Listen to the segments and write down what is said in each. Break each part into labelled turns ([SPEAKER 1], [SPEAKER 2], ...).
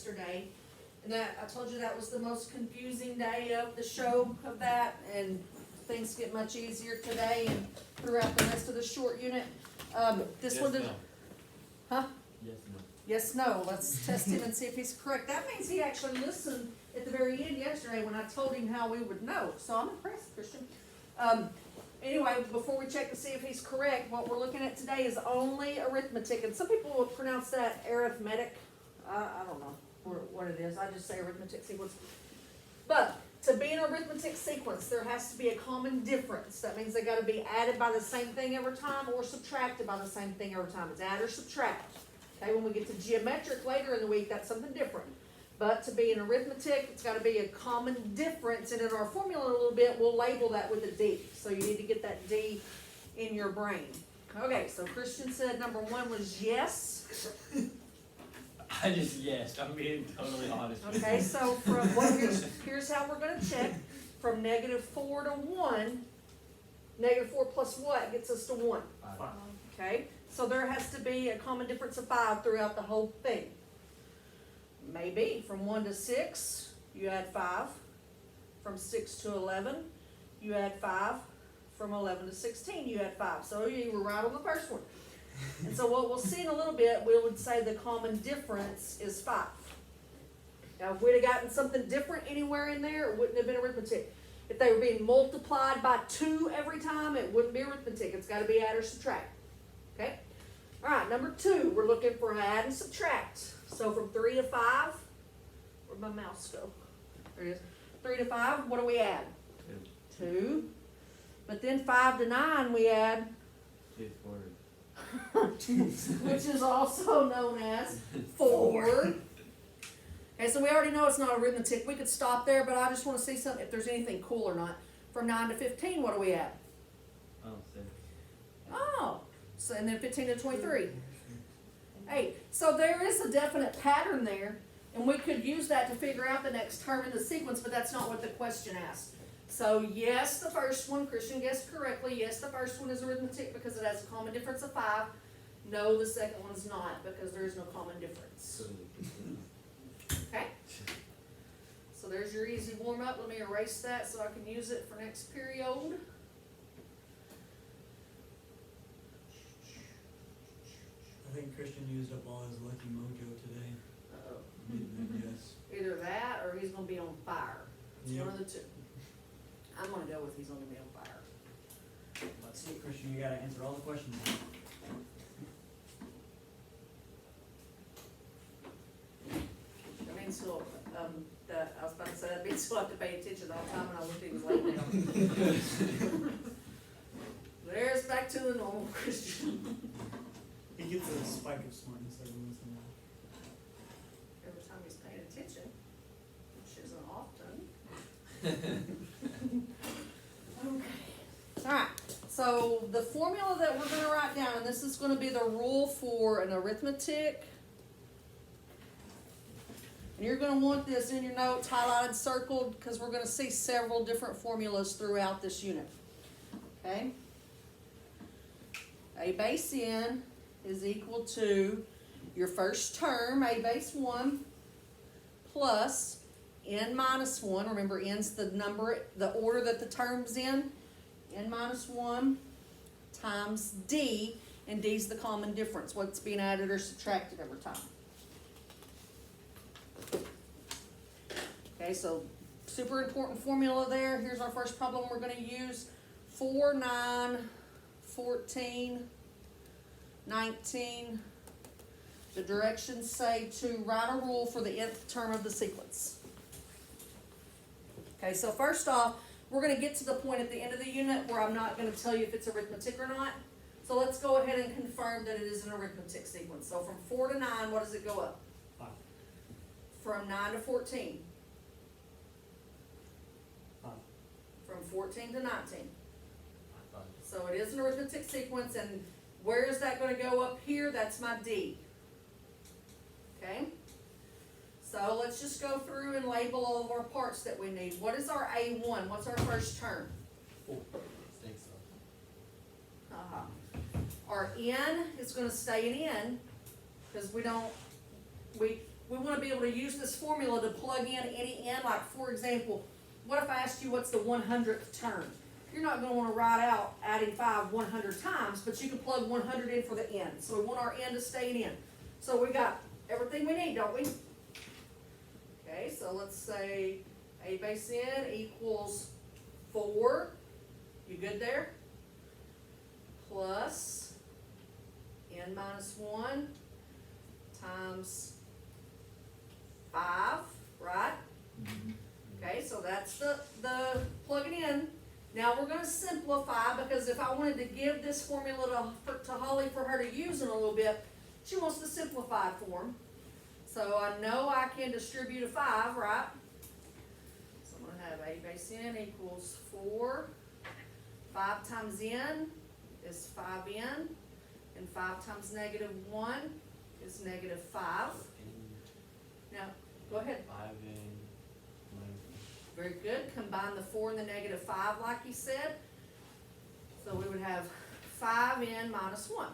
[SPEAKER 1] yesterday. And that, I told you that was the most confusing day of the show of that, and things get much easier today and throughout the rest of the short unit. This
[SPEAKER 2] Yes,
[SPEAKER 1] one did,
[SPEAKER 2] no.
[SPEAKER 1] huh?
[SPEAKER 2] Yes, no.
[SPEAKER 1] Yes, no, let's test him and see if he's correct. That means he actually listened at the very end yesterday when I told him how we would know, so I'm impressed, Christian. Anyway, before we check to see if he's correct, what we're looking at today is only arithmetic, and some people will pronounce that arithmetic. I don't know what it is, I just say arithmetic sequence. But to be an arithmetic sequence, there has to be a common difference. That means they gotta be added by the same thing every time or subtracted by the same thing every time. It's add or subtract. Okay, when we get to geometric later in the week, that's something different. But to be an arithmetic, it's gotta be a common difference, and in our formula a little bit, we'll label that with a D. So you need to get that D in your brain. Okay, so Christian said number one was yes.
[SPEAKER 2] I just guessed. I'm being totally honest with you.
[SPEAKER 1] Okay, so from, here's how we're gonna check. From -4 to 1, -4 plus what gets us to 1?
[SPEAKER 2] 5.
[SPEAKER 1] Okay, so there has to be a common difference of 5 throughout the whole thing. Maybe from 1 to 6, you add 5. From 6 to 11, you add 5. From 11 to 16, you add 5. So you were right on the first one. And so what we'll see in a little bit, we would say the common difference is 5. Now, if we'd have gotten something different anywhere in there, it wouldn't have been arithmetic. If they were being multiplied by 2 every time, it wouldn't be arithmetic. It's got to be add or subtract. Okay? All right, number 2, we're looking for add and subtract. So from 3 to 5, where'd my mouse go? There it is. 3 to 5, what do we add? 2. But then 5 to 9, we add
[SPEAKER 2] 2 quarters.
[SPEAKER 1] which is also known as 4. Okay, so we already know it's not arithmetic. We could stop there, but I just want to see something, if there's anything cool or not. From 9 to 15, what do we add?
[SPEAKER 2] Oh, 6.
[SPEAKER 1] Oh, so, and then 15 to 23. 8. So there is a definite pattern there, and we could use that to figure out the next term in the sequence, but that's not what the question asked. So yes, the first one, Christian guessed correctly. Yes, the first one is arithmetic because it has a common difference of 5. No, the second one is not because there is no common difference. Okay? So there's your easy warm-up. Let me erase that so I can use it for next period.
[SPEAKER 3] I think Christian used up all his lucky mojo today.
[SPEAKER 1] Uh-oh.
[SPEAKER 3] Yes.
[SPEAKER 1] Either that or he's gonna be on fire. It's
[SPEAKER 3] Yep.
[SPEAKER 1] one of the two. I'm gonna go with he's gonna be on fire.
[SPEAKER 4] Let's see, Christian, you gotta answer all the questions.
[SPEAKER 1] That means he'll, I was about to say, that means he'll have to pay attention all the time, and I looked at his laying down. There's back to the normal Christian.
[SPEAKER 3] He gets a spike of smartness every once in a while.
[SPEAKER 1] Every time he's paying attention, which isn't often. Okay. Alright, so the formula that we're gonna write down, and this is gonna be the rule for an arithmetic. And you're gonna want this in your notes, highlighted, circled, because we're gonna see several different formulas throughout this unit. Okay? A base n is equal to your first term, a base 1, plus n minus 1. Remember, n's the number, the order that the term's in. N minus 1 times d, and d's the common difference, what's being added or subtracted every time. Okay, so super important formula there. Here's our first problem we're going to use. 4, 9, 14, 19. The directions say to write a rule for the nth term of the sequence. Okay, so first off, we're going to get to the point at the end of the unit where I'm not going to tell you if it's arithmetic or not. So let's go ahead and confirm that it is an arithmetic sequence. So from 4 to 9, what does it go up?
[SPEAKER 3] 5.
[SPEAKER 1] From 9 to 14.
[SPEAKER 3] 5.
[SPEAKER 1] From 14 to 19.
[SPEAKER 2] 5.
[SPEAKER 1] So it is an arithmetic sequence, and where is that going to go up here? That's my D. Okay? So let's just go through and label all of our parts that we need. What is our A1? What's our first term?
[SPEAKER 2] 4. Think so.
[SPEAKER 1] Our N is going to stay an N because we we wanna be able to use this formula to plug in any n, like for example, what if I asked you what's the 100th term? You're not gonna wanna write out adding 5 100 times, but you can plug 100 in for the n. So we want our n to stay in n. So we got everything we need, don't we? Okay, so let's say a base n equals 4. You good there? Plus n minus 1 times 5, right? Okay, so that's the plug it in. Now we're gonna simplify, because if I wanted to give this formula to Holly for her to use in a little bit, she wants the simplified form. So I know I can distribute a 5, right? So I'm gonna have a base n equals 4. 5 times n is 5n, and 5 times negative 1 is negative 5. Now, go ahead.
[SPEAKER 2] 5n.
[SPEAKER 1] Very good. Combine the 4 and the negative 5 like you said. So we would have 5n minus 1.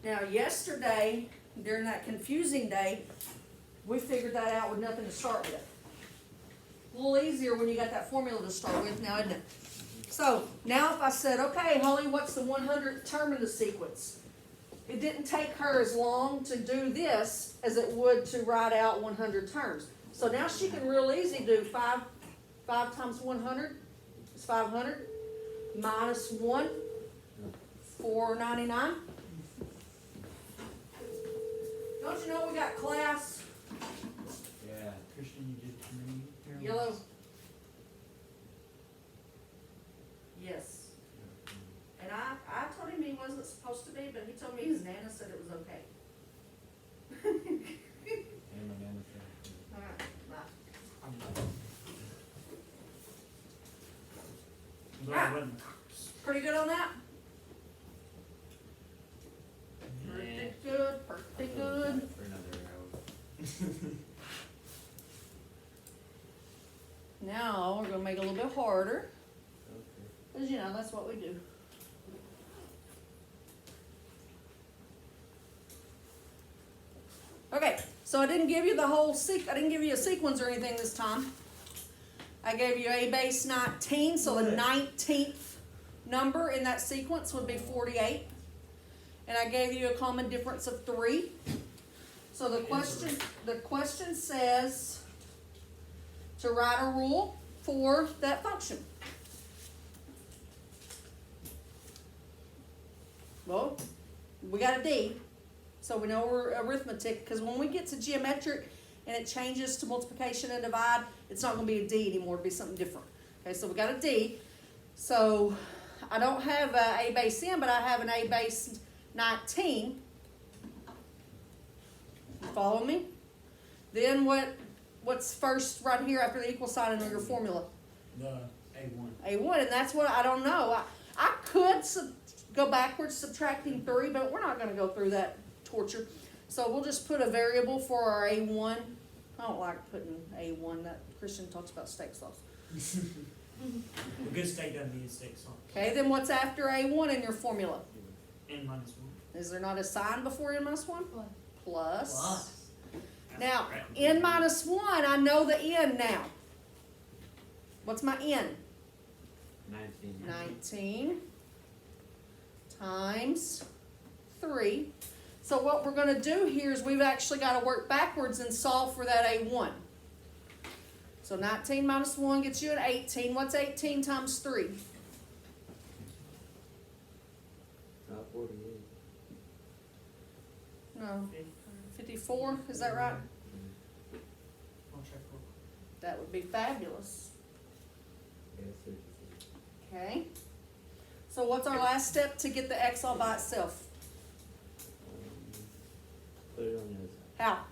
[SPEAKER 1] Now yesterday, during that confusing day, we figured that out with nothing to start with. A little easier when you got that formula to start with now, isn't it? So now if I said, okay, Holly, what's the 100th term in the sequence? It didn't take her as long to do this as it would to write out 100 terms. So now she can real easy do 5 times 100 is 500, minus 1, 499. Don't you know we got class?
[SPEAKER 2] Yeah.
[SPEAKER 4] Christian, you did too many here.
[SPEAKER 1] Yellow. Yes. And I told him he wasn't supposed to be, but he told me his nana said it was okay.
[SPEAKER 2] And my nana said.
[SPEAKER 1] Alright, bye.
[SPEAKER 4] I'm glad it wasn't.
[SPEAKER 1] Pretty good on that?
[SPEAKER 2] Yeah.
[SPEAKER 1] Pretty good, pretty good.
[SPEAKER 2] For another hour.
[SPEAKER 1] Now, we're gonna make it a little bit harder,
[SPEAKER 2] Okay.
[SPEAKER 1] cause you know, that's what we do. Okay, so I didn't give you the whole I didn't give you a sequence or anything this time. I gave you a base 19, so the 19th number in that sequence would be 48. And I gave you a common difference of 3. So the question says to write a rule for that function. Well, we got a D, so we know we're arithmetic, because when we get to geometric and it changes to multiplication and divide, it's not going to be a D anymore, it'll be something different. Okay, so we got a D. So I don't have a base n, but I have an a base 19. You follow me? Then what's first right here after the equal sign in your formula?
[SPEAKER 3] The A1.
[SPEAKER 1] A1, and that's what I don't know. I could go backwards subtracting 3, but we're not going to go through that torture. So we'll just put a variable for our A1. I don't like putting A1. That Christian talks about steak sauce.
[SPEAKER 3] A good steak doesn't need steak sauce.
[SPEAKER 1] Okay, then what's after A1 in your formula?
[SPEAKER 3] N minus 1.
[SPEAKER 1] Is there not a sign before n minus 1? Plus.
[SPEAKER 3] Plus.
[SPEAKER 1] Now,
[SPEAKER 3] That's
[SPEAKER 1] n minus 1, I know the n now. What's my n?
[SPEAKER 2] 19.
[SPEAKER 1] 19 times 3. So what we're going to do here is we've actually got to work backwards and solve for that A1. So 19 minus 1 gets you an 18. What's 18 times 3?
[SPEAKER 2] Not 48.
[SPEAKER 1] No, 54. Is that right?
[SPEAKER 3] I'll check real
[SPEAKER 1] That would be fabulous.
[SPEAKER 2] Yeah, 36.
[SPEAKER 1] Okay. So what's our last step to get the x all by itself?
[SPEAKER 2] Put it on the other side.
[SPEAKER 1] How?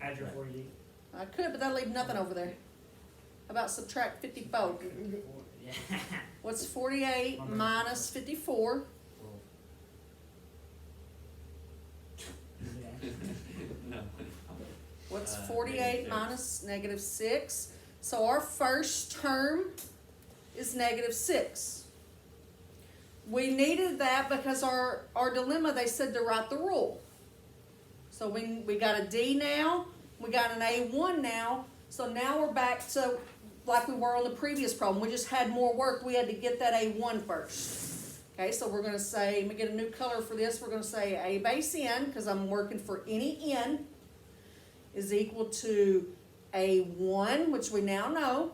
[SPEAKER 3] quick. Add your 48.
[SPEAKER 1] I could, but that'll leave nothing over there. How about subtract 54?
[SPEAKER 3] Yeah.
[SPEAKER 1] What's 48 minus 54?
[SPEAKER 2] No.
[SPEAKER 1] What's
[SPEAKER 2] -6.
[SPEAKER 1] 48 minus negative 6? So our first term is negative 6. We needed that because our dilemma, they said to write the rule. So we got a D now, we got an A1 now, so now we're back to like we were on the previous problem. We just had more work, we had to get that A1 first. Okay, so we're gonna say, let me get a new color for this, we're gonna say A base n, because I'm working for any n, is equal to A1, which we now know,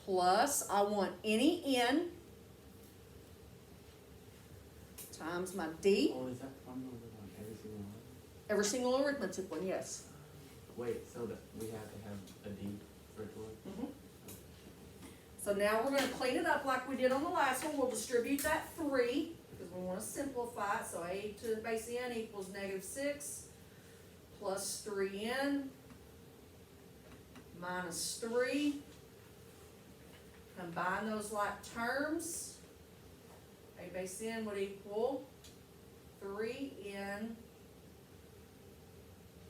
[SPEAKER 1] plus I want any n times my D,
[SPEAKER 5] Oh, is that formula on every single one?
[SPEAKER 1] every single arithmetic one, yes.
[SPEAKER 5] Wait, so that we have to have a D for it to work?
[SPEAKER 1] Mhm. So now we're gonna clean it up like we did on the last one. We'll distribute that 3, because we wanna simplify it. So A to the base n equals -6 plus 3n minus 3. Combine those like terms. A base n would equal 3n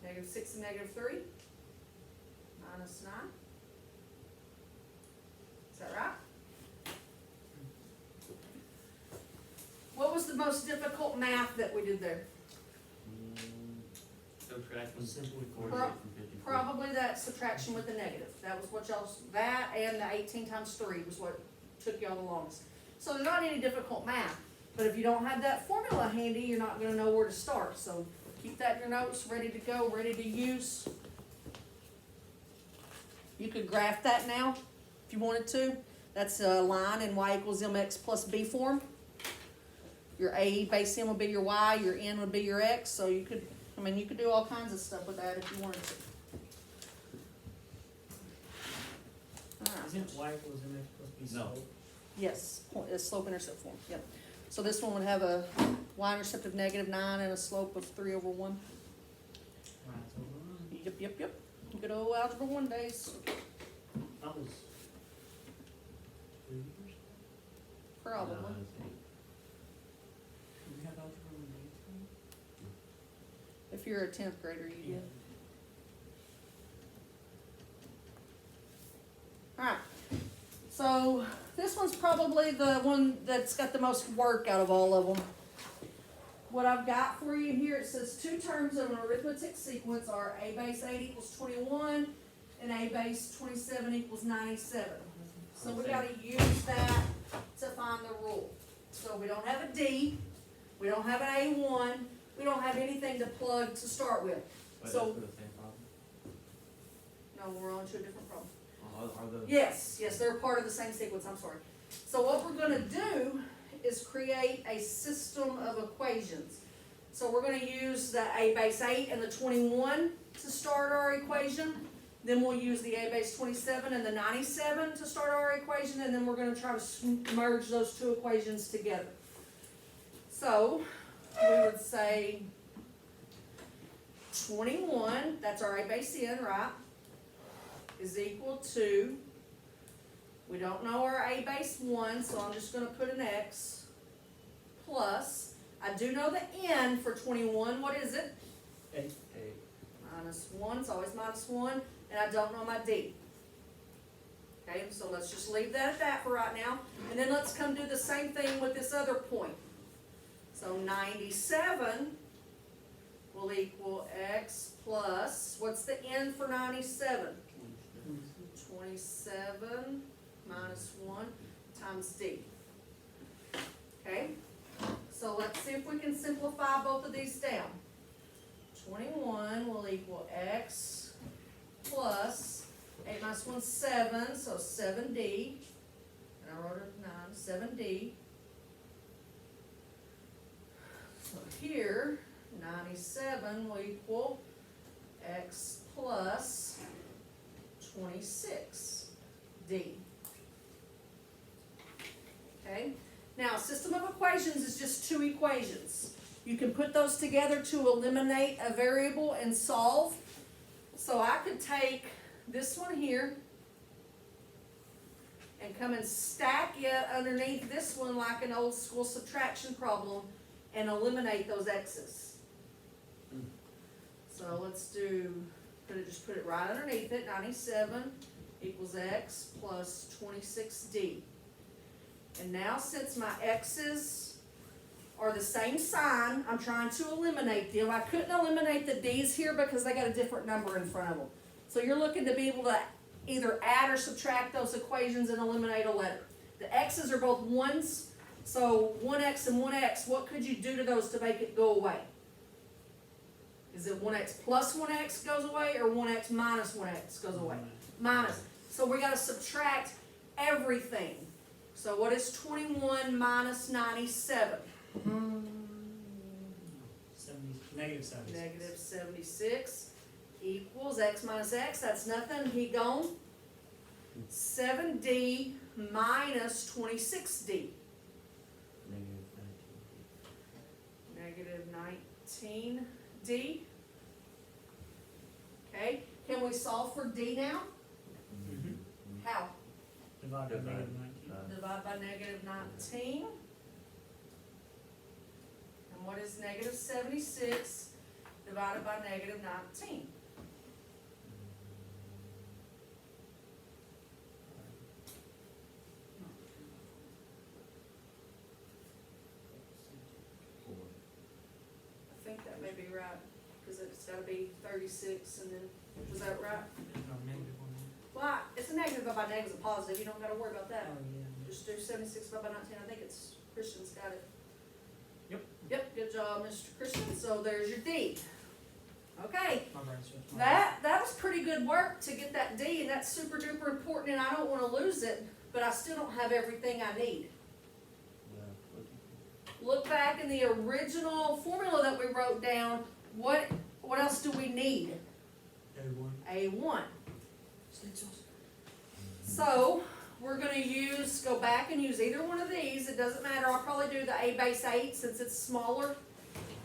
[SPEAKER 1] -6 and -3 minus 9. Is that right? What was the most difficult math that we did there?
[SPEAKER 2] Subtract one.
[SPEAKER 3] Simple
[SPEAKER 5] Forty-eight
[SPEAKER 3] equation.
[SPEAKER 5] from 54.
[SPEAKER 1] Probably that subtraction with the negative. That was what y'all, that and the 18 times 3 was what took y'all the longest. So there's not any difficult math, but if you don't have that formula handy, you're not gonna know where to start. So keep that in your notes, ready to go, ready to use. You could graph that now, if you wanted to. That's a line in y equals mx plus b form. Your A base n would be your y, your n would be your x, so you could, I mean, you could do all kinds of stuff with that if you wanted to. Alright.
[SPEAKER 3] Isn't y equals mx plus b
[SPEAKER 5] No.
[SPEAKER 3] slope?
[SPEAKER 1] Yes, slope intercept form, yep. So this one would have a y-intercept of -9 and a slope of 3/1.
[SPEAKER 3] Right, so
[SPEAKER 1] Yep. Good old algebra 1 days,
[SPEAKER 3] that was 3 years.
[SPEAKER 1] probably.
[SPEAKER 5] No, it's eight.
[SPEAKER 3] Did we have algebra in grade school?
[SPEAKER 1] If you're a 10th grader, you did. Alright, so this one's probably the one that's got the most work out of all of them. What I've got for you here, it says 2 terms of an arithmetic sequence are A base 8 equals 21 and A base 27 equals 97. So we gotta use that to find the rule. So we don't have a D, we don't have an A1, we don't have anything to plug to start with.
[SPEAKER 5] But
[SPEAKER 1] So-
[SPEAKER 5] that's for the same problem?
[SPEAKER 1] No, we're on to a different problem.
[SPEAKER 5] Are the?
[SPEAKER 1] Yes, they're part of the same sequence, I'm sorry. So what we're gonna do is create a system of equations. So we're gonna use the A base 8 and the 21 to start our equation. Then we'll use the A base 27 and the 97 to start our equation, and then we're gonna try to merge those 2 equations together. So, we would say 21, that's our A base n, right? Is equal to, we don't know our A base 1, so I'm just gonna put an X, plus, I do know the n for 21, what is it?
[SPEAKER 3] 8.
[SPEAKER 1] Minus 1, it's always minus 1, and I don't know my D. Okay, so let's just leave that at that for right now, and then let's come do the same thing with this other point. So 97 will equal X plus, what's the n for 97? 27 minus 1 times D. Okay, so let's see if we can simplify both of these down. 21 will equal X plus 8 minus 1, 7, so 7D. And I wrote it 9, 7D. So here, 97 will equal X plus 26D. Okay, now system of equations is just 2 equations. You can put those together to eliminate a variable and solve. So I could take this one here and come and stack it underneath this one like an old school subtraction problem and eliminate those x's. So let's do, just put it right underneath it, 97 equals x plus 26d. And now since my x's are the same sign. I'm trying to eliminate them. I couldn't eliminate the D's here because they got a different number in front of them. So you're looking to be able to either add or subtract those equations and eliminate a letter. The X's are both ones, so 1x and 1x, what could you do to those to make it go away? Is it 1x plus 1x goes away, or 1x minus 1x goes away? Minus. So we gotta subtract everything. So what is 21 minus 97?
[SPEAKER 3] Negative 76.
[SPEAKER 1] Negative 76 equals x minus x, that's nothing, he gone. 7D minus 26D.
[SPEAKER 5] Negative 19.
[SPEAKER 1] Negative 19D. Okay, can we solve for D now? How?
[SPEAKER 3] Divide by negative 19.
[SPEAKER 1] Divide by negative 19. And what is negative 76 divided by negative 19? I think that may be right, because it's gotta be 36 and then, was that right?
[SPEAKER 3] Negative 1.
[SPEAKER 1] Well, it's a negative divided by negative is a positive, you don't gotta worry about that.
[SPEAKER 3] Oh, yeah.
[SPEAKER 1] Just do 76 divided by 19, I think it's, Christian's got it.
[SPEAKER 3] Yep.
[SPEAKER 1] Yep, good job, Mr. Christian, so there's your D. Okay,
[SPEAKER 3] My brain's just.
[SPEAKER 1] that was pretty good work to get that D, and that's super duper important, and I don't wanna lose it, but I still don't have everything I need. Look back in the original formula that we wrote down, what else do we need?
[SPEAKER 3] A1.
[SPEAKER 1] A1. So, we're gonna go back and use either one of these, it doesn't matter, I'll probably do the A base 8 since it's smaller,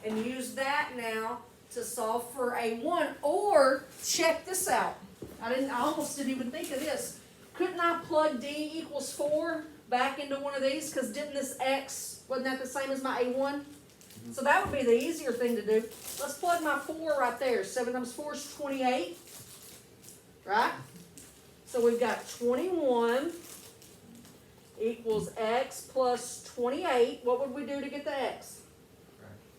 [SPEAKER 1] and use that now to solve for A1, or check this out. I almost didn't even think of this. Couldn't I plug D equals 4 back into one of these, cause didn't this X, wasn't that the same as my A1? So that would be the easier thing to do. Let's plug my 4 right there. 7 times 4 is 28. Right? So we've got 21 equals X plus 28. What would we do to get the X?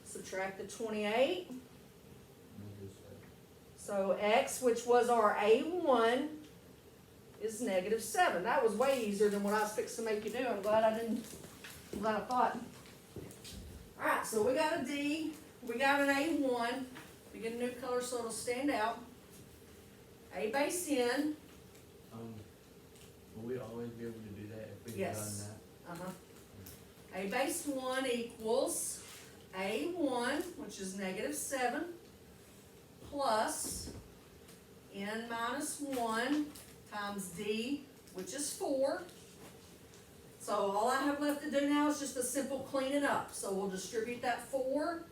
[SPEAKER 1] Subtract the 28. So X, which was our A1, is negative 7. That was way easier than what I was fixing to make you do. I'm glad I thought. Alright, so we got a D, we got an A1, we get a new color so it'll stand out. A base N.
[SPEAKER 5] Will we always be able to do that if we've
[SPEAKER 1] Yes.
[SPEAKER 5] done that?
[SPEAKER 1] A base 1 equals A1, which is negative 7, plus N minus 1 times D, which is 4. So all I have left to do now is just a simple cleaning up. So we'll distribute that 4.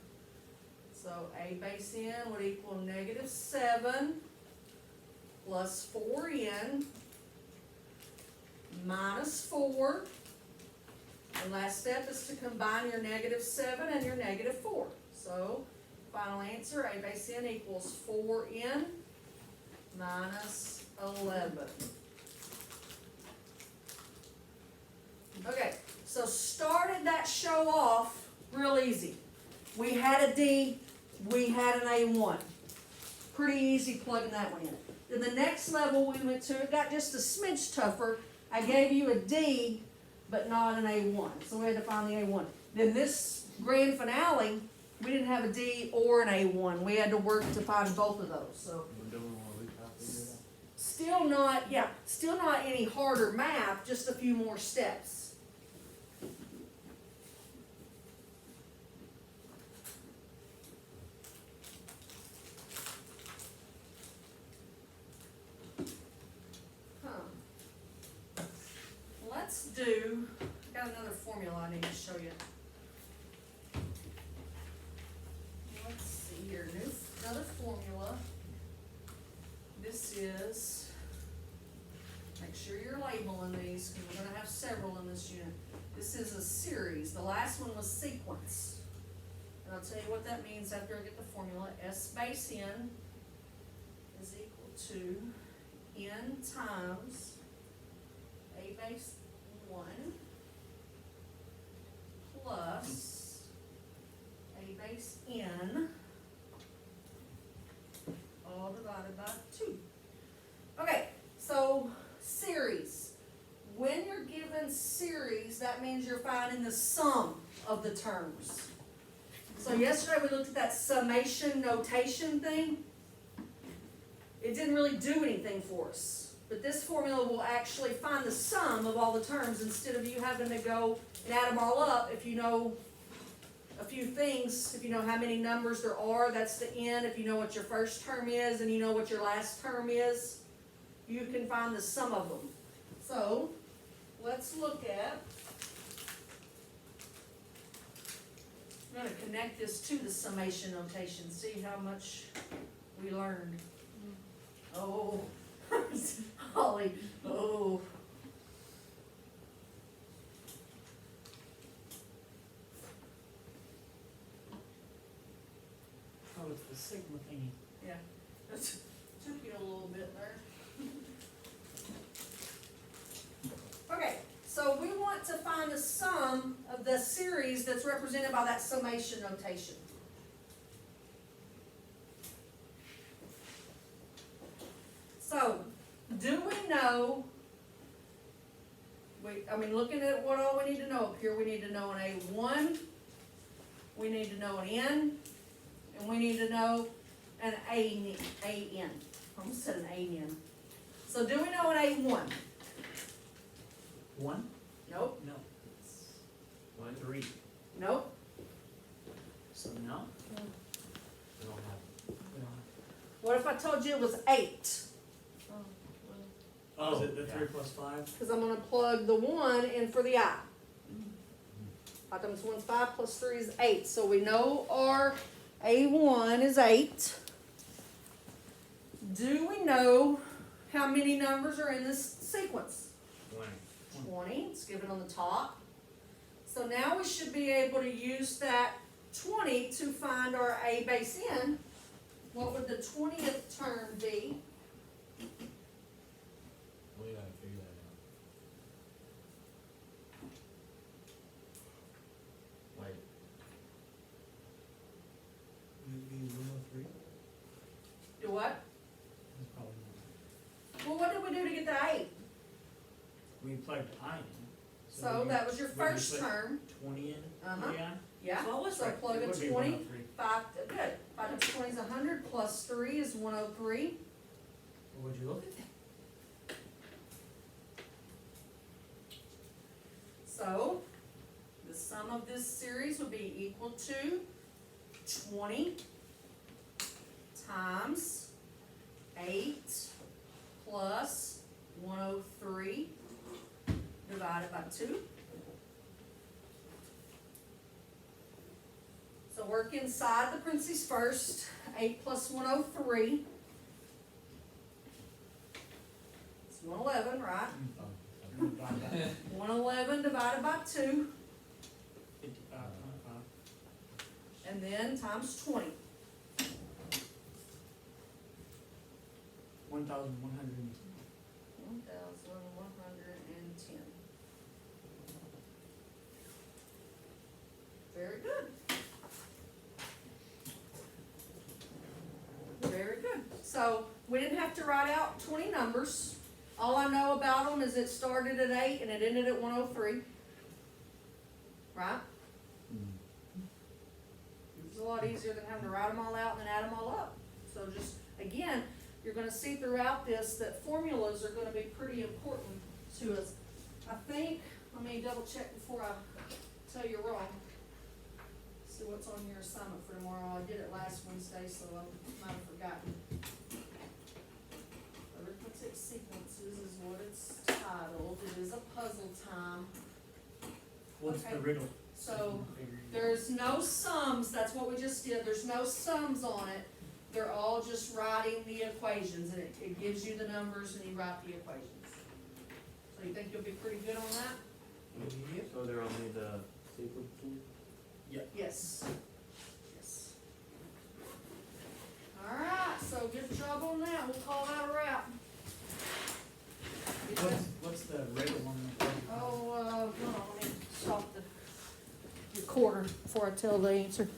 [SPEAKER 1] So A base N would equal negative 7 plus 4N minus 4. The last step is to combine your negative 7 and your negative 4. So final answer, A base N equals 4N minus 11. Okay, so started that show off real easy. We had a D, we had an A1. Pretty easy plugging that one in. Then the next level we went to, it got just a smidge tougher. I gave you a D, but not an A1. So we had to find the A1. Then this grand finale, we didn't have a D or an A1. We had to work to find both of those. So
[SPEAKER 5] We're doing what we thought we did.
[SPEAKER 1] still not any harder math, just a few more steps. Let's do, I got another formula I need to show you. Let's see here, another formula. This is, make sure you're labeling these, because we're gonna have several in this unit. This is a series, the last one was sequence. And I'll tell you what that means after I get the formula. S base N is equal to N times A base 1 plus base n, all divided by 2. Okay, so series. When you're given series, that means you're finding the sum of the terms. So yesterday we looked at that summation notation thing. It didn't really do anything for us. But this formula will actually find the sum of all the terms instead of you having to go and add them all up. If you know a few things, if you know how many numbers there are, that's the n. If you know what your first term is and you know what your last term is, you can find the sum of them. So let's look at, I'm going to connect this to the summation notation, see how much we learned. Oh, Holly, oh.
[SPEAKER 4] Oh, it's the sigma thingy.
[SPEAKER 1] Yeah, that took you a little bit there. Okay, so we want to find the sum of the series that's represented by that summation notation. So, do we know, looking at what all we need to know up here, we need to know an A1, we need to know an N, and we need to know an AN. I almost said an AN. So do we know an A1?
[SPEAKER 4] 1?
[SPEAKER 1] Nope,
[SPEAKER 4] No.
[SPEAKER 5] 1,
[SPEAKER 4] 3.
[SPEAKER 1] nope.
[SPEAKER 4] So no?
[SPEAKER 5] we don't have,
[SPEAKER 4] We don't
[SPEAKER 1] What if I told you it was 8?
[SPEAKER 3] Oh, is it the
[SPEAKER 5] yeah.
[SPEAKER 3] 3 plus 5?
[SPEAKER 1] Because I'm going to plug the 1 in for the I. 5 times 1 is 5 plus 3 is 8. So we know our A1 is 8. Do we know how many numbers are in this sequence?
[SPEAKER 5] 20.
[SPEAKER 1] 20. It's given on the top. So now we should be able to use that 20 to find our A base N. What would the 20th term be?
[SPEAKER 5] We gotta figure that out. Like,
[SPEAKER 3] Would it be 103?
[SPEAKER 1] Do what?
[SPEAKER 4] That's probably not.
[SPEAKER 1] Well, what did we do to get the 8?
[SPEAKER 4] We plugged I in.
[SPEAKER 1] So that was your
[SPEAKER 4] would you
[SPEAKER 1] first
[SPEAKER 4] put
[SPEAKER 1] term.
[SPEAKER 4] 20 in?
[SPEAKER 1] Uh-huh.
[SPEAKER 4] Yeah.
[SPEAKER 1] Yeah,
[SPEAKER 4] So let's
[SPEAKER 1] so
[SPEAKER 4] write-
[SPEAKER 1] plug
[SPEAKER 4] it
[SPEAKER 1] a
[SPEAKER 4] would be
[SPEAKER 1] 20.
[SPEAKER 4] 103.
[SPEAKER 1] 5, good. 5 times 20 is 100, plus 3 is 103.
[SPEAKER 3] Or would you look at?
[SPEAKER 1] So, the sum of this series would be equal to 20 times 8 plus 103 divided by 2. So work inside the parentheses first. 8 plus 103. It's 111, right?
[SPEAKER 5] oh,
[SPEAKER 4] And divide that.
[SPEAKER 1] 111 divided by 2,
[SPEAKER 4] 55, 25.
[SPEAKER 1] and then times 20.
[SPEAKER 4] 1,110.
[SPEAKER 1] 1,110. Very good. Very good. So we didn't have to write out 20 numbers. All I know about them is it started at 8 and it ended at 103. Right? It's a lot easier than having to write them all out and then add them all up. So just, again, you're gonna see throughout this that formulas are gonna be pretty important to us. I think, let me double check before I tell you wrong. See what's on your assignment for tomorrow. I did it last Wednesday, so I might have forgotten. Arithmetic sequences is what it's titled. It is a puzzle time.
[SPEAKER 4] What's
[SPEAKER 1] Okay.
[SPEAKER 4] the riddle?
[SPEAKER 1] So
[SPEAKER 4] Figure it out.
[SPEAKER 1] there's no sums, that's what we just did, there's no sums on it. They're all just writing the equations, and it gives you the numbers and you write the equations. So you think you'll be pretty good on that?
[SPEAKER 5] so they're only the sequences?
[SPEAKER 1] Yes. Yes. Alright, so good job on that, we'll call that a wrap.
[SPEAKER 4] What's the riddle on the plate?
[SPEAKER 1] Oh, hold on, let me stop the recorder before I tell the answer.